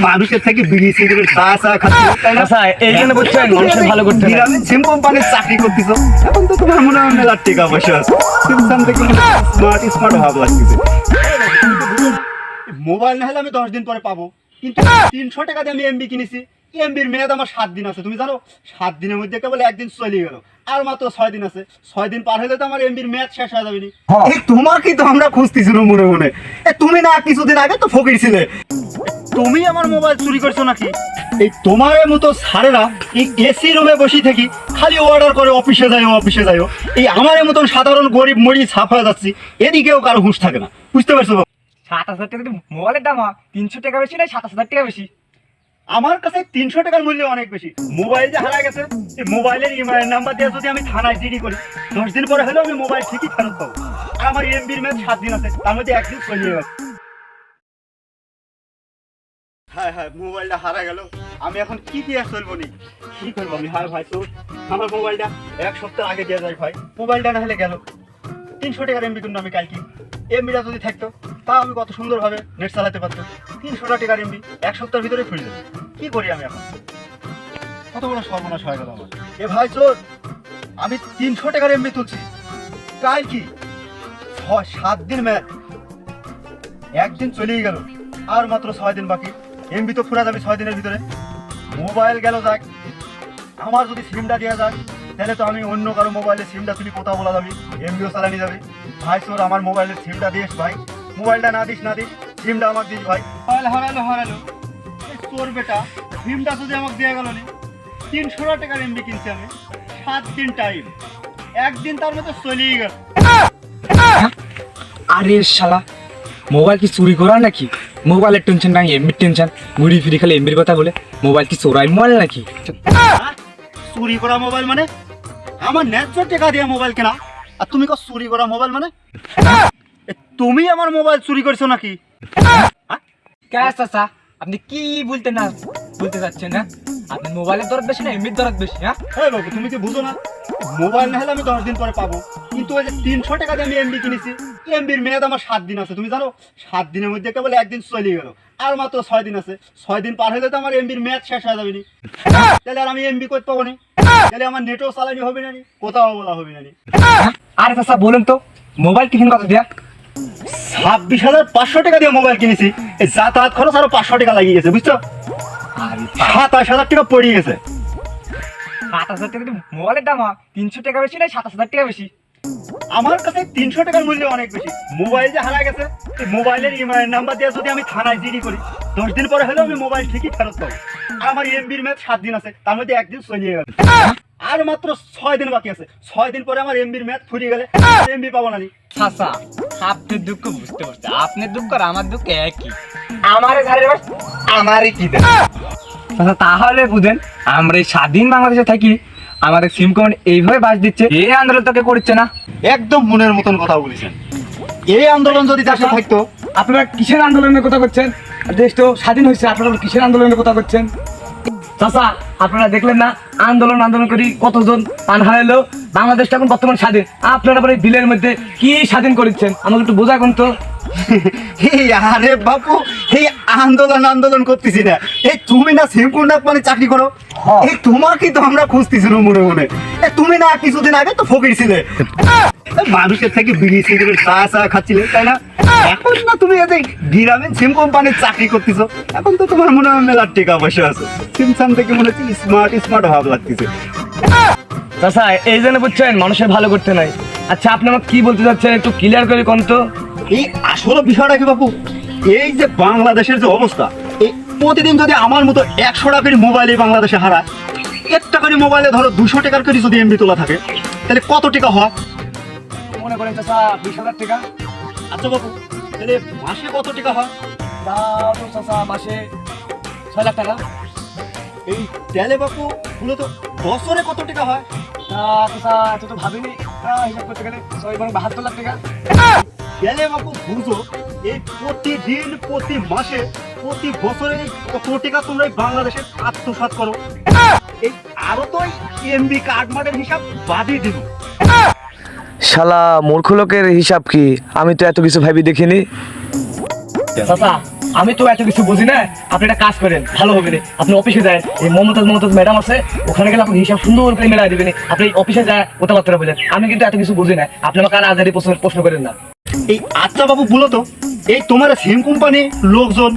মানুষের থেকে বিড়ি সিগারেট চা চা খাচ্ছি, তাই না? এই জন্য বুঝছেন মানুষের ভালো করতে নাই। গ্রামীণ সিম কোম্পানির চাকরি করতেছ, এখন তো তোমার মনে হয় মেলার টাকা পয়সা আছে, সিমসাম থেকে স্মার্ট স্মার্ট ভাব লাগতেছে। মোবাইল না হলে আমি 10 দিন পরে পাবো, কিন্তু 300 টাকা দিয়ে আমি এমবি কিনেছি। এমবির মেয়াদ আমার 7 দিন আছে, তুমি জানো? 7 দিনের মধ্যে কেবল একদিন চলে গেল, আর মাত্র 6 দিন আছে। 6 দিন পার হলে তো আমার এমবির মেয়াদ শেষ হয়ে যাবে। তোমাকেই তো আমরা খুঁজতেছিল মনে মনে। তুমি না কিছুদিন আগে তো ফকির ছিলে, তুমি আমার মোবাইল চুরি করছো নাকি? এই তোমার মতো সারেরা এই এসি রুমে বসে থাকি খালি অর্ডার করে অফিসে যাইও অফিসে যাইও, এই আমার মতন সাধারণ গরিব মরি ছাপ হয়ে যাচ্ছি, এদিকেও কারো হুঁশ থাকে না, বুঝতে পারছো? 7,000 টাকা মোবাইলের দাম 300 টাকা বেশি না 27,000 টাকা বেশি? আমার কাছে 300 টাকার মূল্য অনেক বেশি। মোবাইল যে হারা গেছে, এই মোবাইলের ইমেল নাম্বার দিয়ে যদি আমি থানায় জিডি করি, 10 দিন পরে হলেও আমি মোবাইল ঠিকই ফেরত পাবো। আর আমার এমবির মেয়াদ 7 দিন আছে, তার মধ্যে একদিন চলিয়ে গেছে। হ্যাঁ হ্যাঁ, মোবাইলটা হারা গেল, আমি এখন কি দিয়ে চলবো নি? কি করবো আমি? হার ভাই তো আমার মোবাইলটা 1 সপ্তাহ আগে দিয়ে যায় ভাই, মোবাইলটা না হলে গেল। 300 টাকার এমবি কিন্তু আমি কালকে, এমবিটা যদি থাকতো তা আমি কত সুন্দরভাবে নেট চালাতে পারতাম। 300 টাকার এমবি 1 সপ্তাহের ভিতরে ফুলে যাবে। কি করি আমি এখন? কত বড় সর্বনাশ হয়ে গেল আমার। এ ভাই চোর, আমি 300 টাকার এমবি তুলছি, কাল কি 7 দিন ম্যাচ, একদিন চলেই গেল, আর মাত্র 6 দিন বাকি। এমবি তো ফুরা যাবে 6 দিনের ভিতরে। মোবাইল গেল যাক, আমার যদি সিমটা দেওয়া যায় তাহলে তো আমি অন্য কারো মোবাইলে সিমটা তুলি কথা বলা যাবে, এমবিও চালানি যাবে। ভাই তোর আমার মোবাইলের সিমটা দিস ভাই, মোবাইলটা না দিস সিমটা আমার দিস ভাই। হারালো এই চোর বেটা, সিমটা যদি আমাকে দেওয়া গেল নি। 300 টাকার এমবি কিনছি আমি, 7 দিন টাইম, একদিন তার মধ্যে চলেই গেল। আরে শালা, মোবাইল কি চুরি করা নাকি? মোবাইলের টেনশন নাই, এমবির টেনশন, ঘুরি ফিরি খালি এমবির কথা বলে। মোবাইল কি চোরাই মোবাইল নাকি? চুরি করা মোবাইল মানে? আমার ন্যায্য টাকা দিয়ে মোবাইল কেনা, আর তুমি কো চুরি করা মোবাইল মানে? তুমি আমার মোবাইল চুরি করছো নাকি? চাচা আপনি কি বলতে চাচ্ছেন না? আপনি মোবাইলের দরদ বেশি না এমবির দরদ বেশি? হ্যাঁ বাবু, তুমি কি বুঝো না? মোবাইল না হলে আমি 10 দিন পরে পাবো, কিন্তু ওই যে 300 টাকা দিয়ে আমি এমবি কিনেছি, এমবির মেয়াদ আমার 7 দিন আছে, তুমি জানো? 7 দিনের মধ্যে কেবল একদিন চলে গেল, আর মাত্র 6 দিন আছে। 6 দিন পার হলে তো আমার এমবির মেয়াদ শেষ হয়ে যাবে। তাহলে আর আমি এমবি করতে পাবো না, তাহলে আমার নেটও চালানি হবে না, কোথাও বলা হবে না। আরে চাচা বলেন তো, মোবাইল কিনেন কত দিয়া? 26,500 টাকা দিয়ে মোবাইল কিনেছি, এই যাতায়াত খরচ আরো 500 টাকা লাগিয়ে গেছে, বুঝছো? 27,000 টাকা পড়ে গেছে। 7,000 টাকা মোবাইলের দাম 300 টাকা বেশি না 27,000 টাকা বেশি? আমার কাছে 300 টাকার মূল্য অনেক বেশি। মোবাইল যে হারা গেছে, এই মোবাইলের ইমেল নাম্বার দিয়ে যদি আমি থানায় জিডি করি, 10 দিন পরে হলেও আমি মোবাইল ঠিকই ফেরত পাবো। আর আমার এমবির মেয়াদ 7 দিন আছে, তার মধ্যে একদিন চলিয়ে গেছে, আর মাত্র 6 দিন বাকি আছে। 6 দিন পরে আমার এমবির মেয়াদ ফুরিয়ে গেলে এমবি পাবো না। চাচা আপনার দুঃখ বুঝতে পারছি, আপনার দুঃখ আর আমার দুঃখ একই। আমারই কি দেন চাচা? তাহলে বুঝেন, আমরা এই স্বাধীন বাংলাদেশে থাকি, আমাদের সিম কোম্পানি এইভাবে বাস দিচ্ছে, এই আন্দোলন তোকে করছে না? একদম মনের মতন কথা বলেছেন। এই আন্দোলন যদি দেশে থাকতো। আপনারা কিসের আন্দোলনের কথা করছেন? দেশ তো স্বাধীন হয়েছে, আপনারা কিসের আন্দোলনের কথা করছেন? চাচা আপনারা দেখলেন না, আন্দোলন করি কতজন প্রাণ হারাইলো, বাংলাদেশটা এখন বর্তমান স্বাধীন। আপনারা পরে বিলের মধ্যে কি স্বাধীন করেছেন আমাকে একটু বোঝা কোন তো। আরে বাপু, এই আন্দোলন করতেছি না, এই তুমি না সিম কোম্পানি চাকরি করো, এই তোমাকেই তো আমরা খুঁজতেছিল মনে মনে। তুমি না কিছুদিন আগে তো ফকির ছিলে, মানুষের থেকে বিড়ি সিগারেট চা চা খাচ্ছিলে, তাই না? এখন না তুমি গ্রামীণ সিম কোম্পানির চাকরি করতেছো, এখন তো তোমার মনে হয় মেলার টাকা পয়সা আছে, সিমসাম থেকে মনে হচ্ছে স্মার্ট ভাব লাগতেছে। চাচা এই জন্য বুঝছেন মানুষের ভালো করতে নাই। আচ্ছা আপনি আমাকে কি বলতে চাচ্ছেন একটু ক্লিয়ার করে কোন তো। এই আসলে বিষয়টা কি বাপু, এই যে বাংলাদেশের যে অবস্থা, এই প্রতিদিন যদি আমার মতো 100 টাকার মোবাইলে বাংলাদেশে হারায়, 1 টাকার মোবাইলে ধরো 200 টাকার করে যদি এমবি তোলা থাকে, তাহলে কত টাকা হয়? মনে করেন চাচা 20,000 টাকা। আচ্ছা বাপু, তাহলে মাসে কত টাকা হয়? তাও তো চাচা মাসে 6 লাখ টাকা। এই তাহলে বাপু মূলত বছরে কত টাকা হয়? চাচা এত তো ভাবিনি, হিসাব করতে গেলে 72 লাখ টাকা। তাহলে বাপু বুঝো, এই প্রতিদিন প্রতি মাসে প্রতি বছরে কত টাকা তোমরা বাংলাদেশে আত্মসাৎ করো। এই আরো তো এমবি কার্ড মার্ডের হিসাব বাদই দিব। শালা মূর্খ লোকের হিসাব কি? আমি তো এত কিছু ভাবি দেখিনি। চাচা আমি তো এত কিছু বুঝি না। আপনি একটা কাজ করেন, ভালো হবে না, আপনি অফিসে যায়, এই মমতাজ ম্যাডাম আছে, ওখানে গেলে আপনি হিসাব সুন্দর করে মেলা দিবেন। আপনি অফিসে যায় কথাবার্তা বলেন। আমি কিন্তু এত কিছু বুঝি না, আপনি আমাকে আর আজারি প্রশ্ন করেন না। এই আচ্ছা বাবু বলো তো, এই তোমার সেম কোম্পানির লোকজন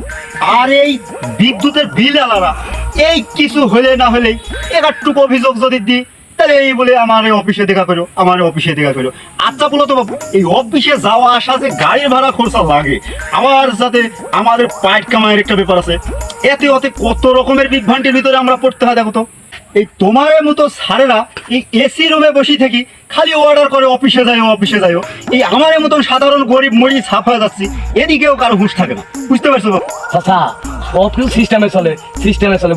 আর এই বিদ্যুতের বিল আলাদা, এই কিছু হলে না হলেই একটুকু অভিযোগ যদি দিই, তাহলে এই বলে আমার অফিসে দেখা করো, আমার অফিসে দেখা করো। আচ্ছা বলো তো বাবু, এই অফিসে যাওয়া আসা যে গাড়ির ভাড়া খরচা লাগে, আবার যাতে আমাদের পাইট কামাইয়ের একটা ব্যাপার আছে, এতে ওতে কত রকমের বিভ্রান্তির ভিতরে আমরা পড়তে হয় দেখো তো। এই তোমার মতো স্যারেরা এই এসি রুমে বসে থাকি খালি অর্ডার করে অফিসে যাইও অফিসে যাইও, এই আমার মতন সাধারণ গরিব মরি ছাপ হয়ে যাচ্ছি, এদিকেও কারো হুঁশ থাকে না। বুঝতে পারছো বাবু? চাচা সব কিছু সিস্টেমে চলে,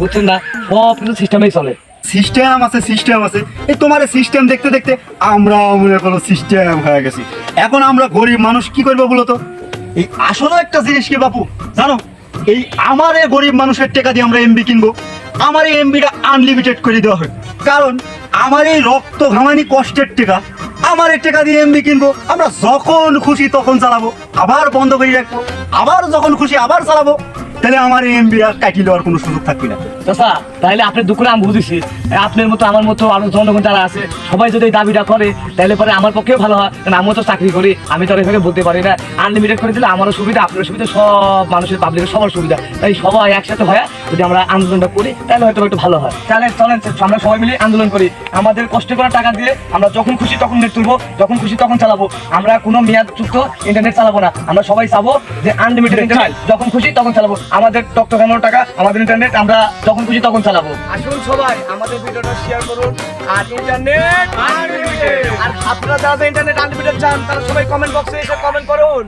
বুঝছেন না? সব কিছু সিস্টেমেই চলে। সিস্টেম আছে। এই তোমার সিস্টেম দেখতে দেখতে আমরা মনে করো সিস্টেম হয়ে গেছি। এখন আমরা গরিব মানুষ কি করবো বলো তো? এই আসলে একটা জিনিস কি বাপু জানো, এই আমার এই গরিব মানুষের টাকা দিয়ে আমরা এমবি কিনবো, আমার এই এমবিটা আনলিমিটেড করে দেওয়া হয়, কারণ আমার এই রক্ত ঘামানি কষ্টের টাকা, আমার এই টাকা দিয়ে এমবি কিনবো, আমরা যখন খুশি তখন চালাবো, আবার বন্ধ করে রাখবো, আবার যখন খুশি আবার চালাবো, তাহলে আমার এই এমবি আর কাটিয়ে দেওয়ার কোনো সুযোগ থাকবে না। চাচা তাহলে আপনি দুঃখটা আমি বুঝেছি, আপনার মতো আমার মতো আরো জনগণ যারা আছে সবাই যদি এই দাবিটা করে, তাহলে পরে আমার পক্ষেও ভালো হয়, কারণ আমিও তো চাকরি করি, আমি তো আর এভাবে বলতে পারি না। আনলিমিটেড করে দিলে আমারও সুবিধা, আপনার সুবিধা, সব মানুষের পাবলিকের সবার সুবিধা। তাই সবাই একসাথে হয় যদি আমরা আন্দোলনটা করি, তাহলে হয়তো একটু ভালো হয়। তাহলে চলেন আমরা সবাই মিলে আন্দোলন করি, আমাদের কষ্ট করা টাকা দিয়ে আমরা যখন খুশি তখন নেট তুলবো, যখন খুশি তখন চালাবো, আমরা কোনো মেয়াদযুক্ত ইন্টারনেট চালাবো না, আমরা সবাই চাবো যে আনলিমিটেড ইন্টারনেট, যখন খুশি তখন চালাবো, আমাদের টক খানোর টাকা, আমাদের ইন্টারনেট, আমরা যখন খুশি তখন চালাবো। আসুন সবাই আমাদের ভিডিওটা শেয়ার করুন, আর ইন্টারনেট আনলিমিটেড, আর আপনারা যারা ইন্টারনেট আনলিমিটেড চান তারা সবাই কমেন্ট বক্সে এসে কমেন্ট করুন।